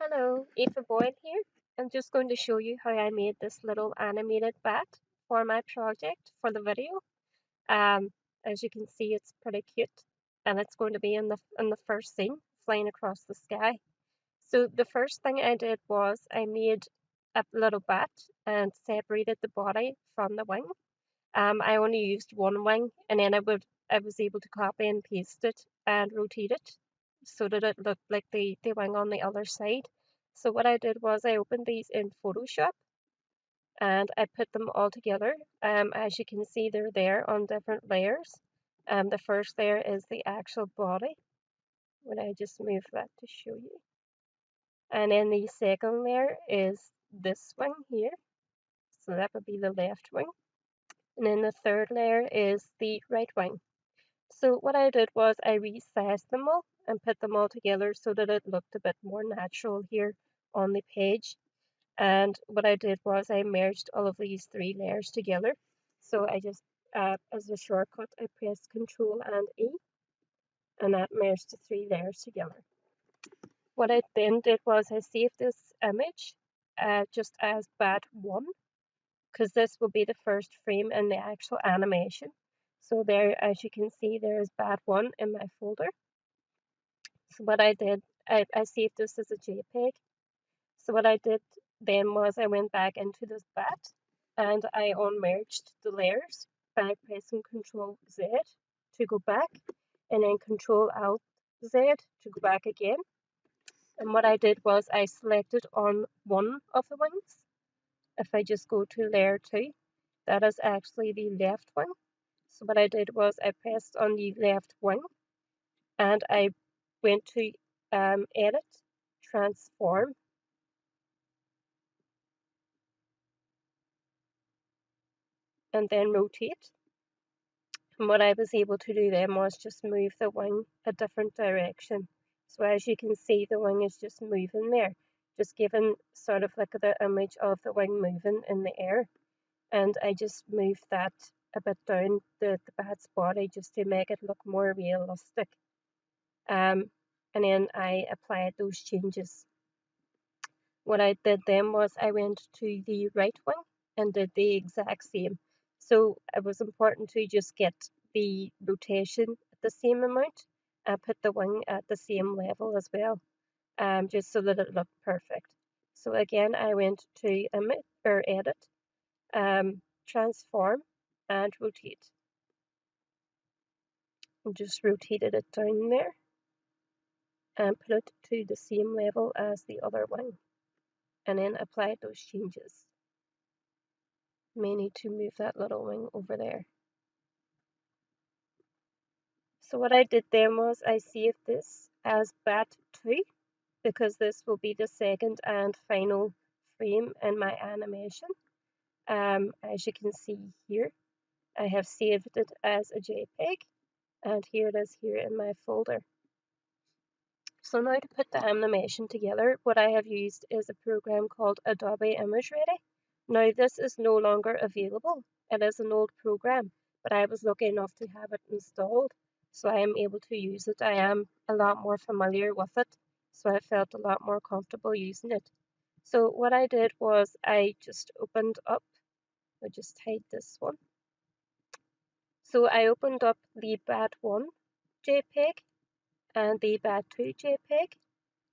Hello, Aoife Boyle here. I'm just going to show you how I made this little animated bat for my project for the video. Um, as you can see, it's pretty cute, and it's going to be in the first scene, flying across the sky. So the first thing I did was I made a little bat and separated the body from the wing. I only used one wing, and then I was able to copy and paste it and rotate it so that it looked like the wing on the other side. So what I did was I opened these in Photoshop and I put them all together. As you can see, they're there on different layers. The first layer is the actual body. When I just move that to show you. And then the second layer is this wing here. So that would be the left wing. And then the third layer is the right wing. So what I did was I resized them all and put them all together so that it looked a bit more natural here on the page. And what I did was I merged all of these three layers together. So I just, as a shortcut, I pressed Control and E, and that merged the three layers together. What I then did was I saved this image just as bat1, because this will be the first frame in the actual animation. So there, as you can see, there is bat1 in my folder. So what I did, I saved this as a JPEG. So what I did then was I went back into this bat and I unmerged the layers by pressing Control Z to go back and then Control Alt Z to go back again. And what I did was I selected on one of the wings. If I just go to layer 2, that is actually the left wing. So what I did was I pressed on the left wing and I went to Edit, Transform, and then Rotate. And what I was able to do then was just move the wing a different direction. So as you can see, the wing is just moving there, just giving sort of like the image of the wing moving in the air. And I just moved that a bit down the bat's body just to make it look more realistic. And then I applied those changes. What I did then was I went to the right wing and did the exact same. So it was important to just get the rotation at the same amount and put the wing at the same level as well, just so that it looked perfect. So again, I went to Edit, Transform, and Rotate. And just rotated it down there and put it to the same level as the other wing, and then applied those changes. May need to move that little wing over there. So what I did then was I saved this as bat2 because this will be the second and final frame in my animation. As you can see here, I have saved it as a JPEG and here it is here in my folder. So now to put the animation together, what I have used is a program called Adobe Image Ready. Now this is no longer available. It is an old program, but I was lucky enough to have it installed, so I am able to use it. I am a lot more familiar with it, so I felt a lot more comfortable using it. So what I did was I just opened up, I just hide this one. So I opened up the BAT1 JPEG and the BAT2 JPEG.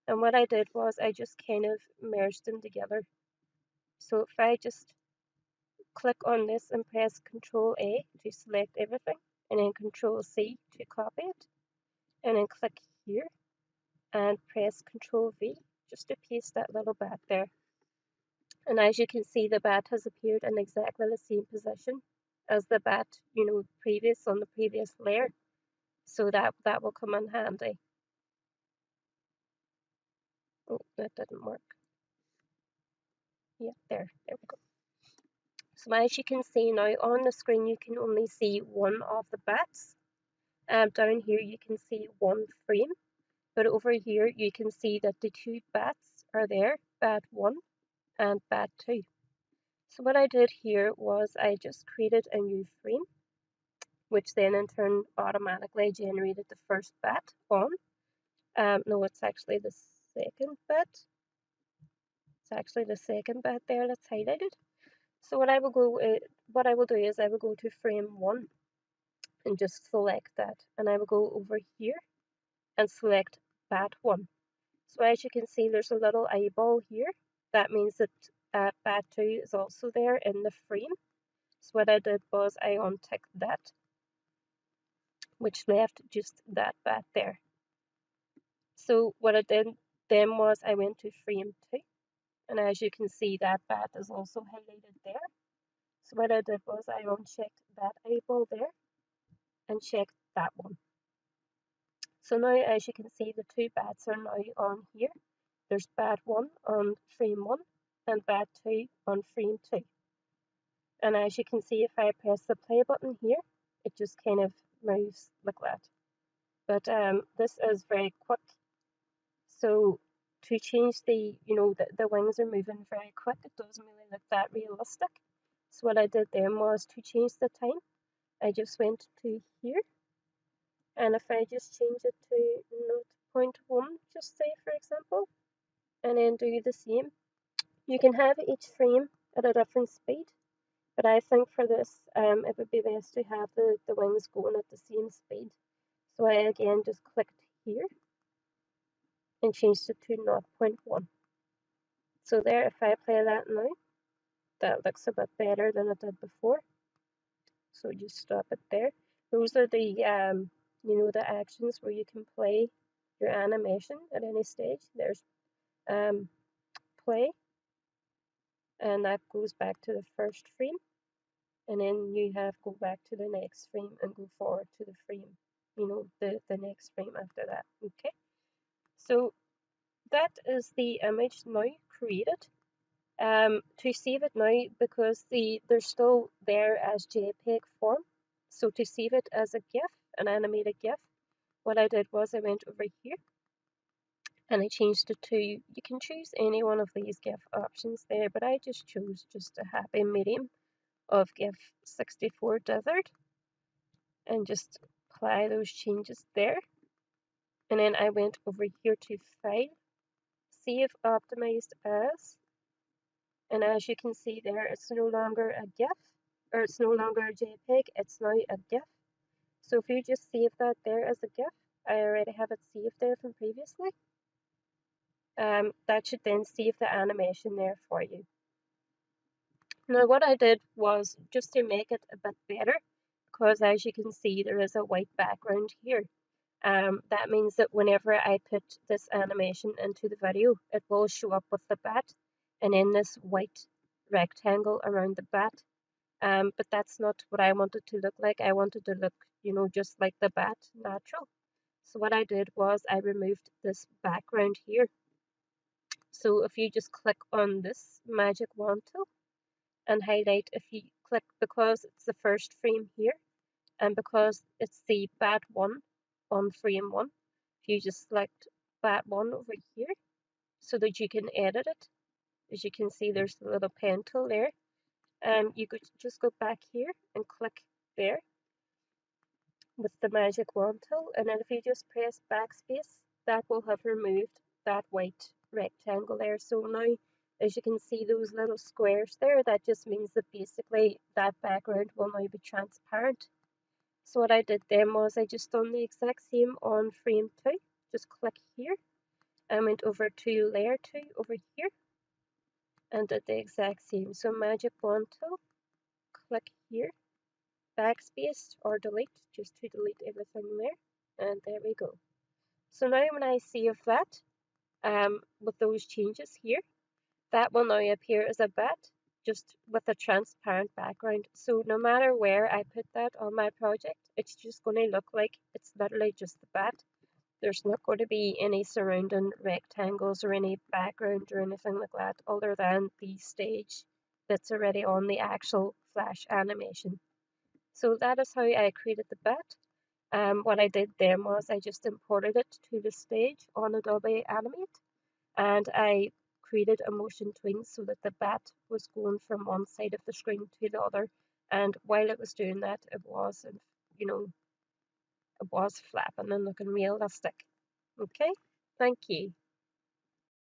And what I did was I just kind of merged them together. So if I just click on this and press Control A to select everything, and then Control C to copy it, and then click here and press Control V just to paste that little bat there. And as you can see, the bat has appeared in exactly the same position as the bat, previous on the previous layer. So that will come in handy. Oh, that didn't work. Yeah, there we go. So as you can see now on the screen, you can only see one of the bats. Down here you can see one frame, but over here you can see that the two bats are there, bat 1 and bat 2. So what I did here was I just created a new frame, which then in turn automatically generated the first bat 1. No, it's actually the second bat. actually the second bat there that's highlighted. So what I will do is I will go to frame 1 and just select that, and I will go over here and select bat 1. So as you can see, there's a little eyeball here. That means that bat 2 is also there in the frame. So what I did was I unticked that, which left just that bat there. So what I did then was I went to frame 2, and as you can see, that bat is also highlighted there. So what I did was I unchecked that eyeball there and checked that one. So now as you can see, the two bats are now on here. There's bat 1 on frame 1 and bat 2 on frame 2. And as you can see, if I press the play button here, it just kind of moves like that. But this is very quick. So to change the wings are moving very quick. It doesn't really look that realistic. So what I did then was to change the time. I just went to here, and if I just change it to 0.1, just say for example, and then do the same. You can have each frame at a different speed, but I think for this, it would be best to have the wings going at the same speed. So I again just clicked here and changed it to 0.1. So there, if I play that now, that looks a bit better than it did before. So just stop it there. Those are the the actions where you can play your animation at any stage. There's play, and that goes back to the first frame, and then you have go back to the next frame and go forward to the frame, the next frame after that. Okay, so that is the image now created. To save it now, because they're still there as JPEG form, so to save it as a GIF, an animated GIF, what I did was I went over here and I changed it to, you can choose any one of these GIF options there, but I just chose just a happy medium of GIF 64 dithered and just apply those changes there. And then I went over here to File, Save Optimized As, and as you can see there, it's no longer a GIF, or it's no longer a JPEG, it's now a GIF. So if you just save that there as a GIF, I already have it saved there from previously. That should then save the animation there for you. Now what I did was just to make it a bit better, because as you can see there is a white background here. That means that whenever I put this animation into the video, it will show up with the bat and in this white rectangle around the bat. But that's not what I wanted to look like. I wanted to look, just like the bat, natural. So what I did was I removed this background here. So if you just click on this magic wand tool and highlight, if you click, because it's the first frame here, and because it's the bat 1 on frame 1, if you just select bat 1 over here so that you can edit it, as you can see there's the little pen tool there, and you could just go back here and click there with the magic wand tool, and then if you just press backspace, that will have removed that white rectangle there. So now as you can see those little squares there, that just means that basically that background will now be transparent. So what I did then was I just done the exact same on frame 2. Just click here and went over to layer 2 over here and did the exact same. So magic wand tool, click here, backspace or delete, just to delete everything there, and there we go. So now when I save that with those changes here, that will now appear as a bat just with a transparent background. So no matter where I put that on my project, it's just going to look like it's literally just the bat. There's not going to be any surrounding rectangles or any background or anything like that other than the stage that's already on the actual Flash animation. So that is how I created the bat. What I did then was I just imported it to the stage on Adobe Animate, and I created a motion tween so that the bat was going from one side of the screen to the other, and while it was doing that, it was flapping and looking realistic. Okay, thank you.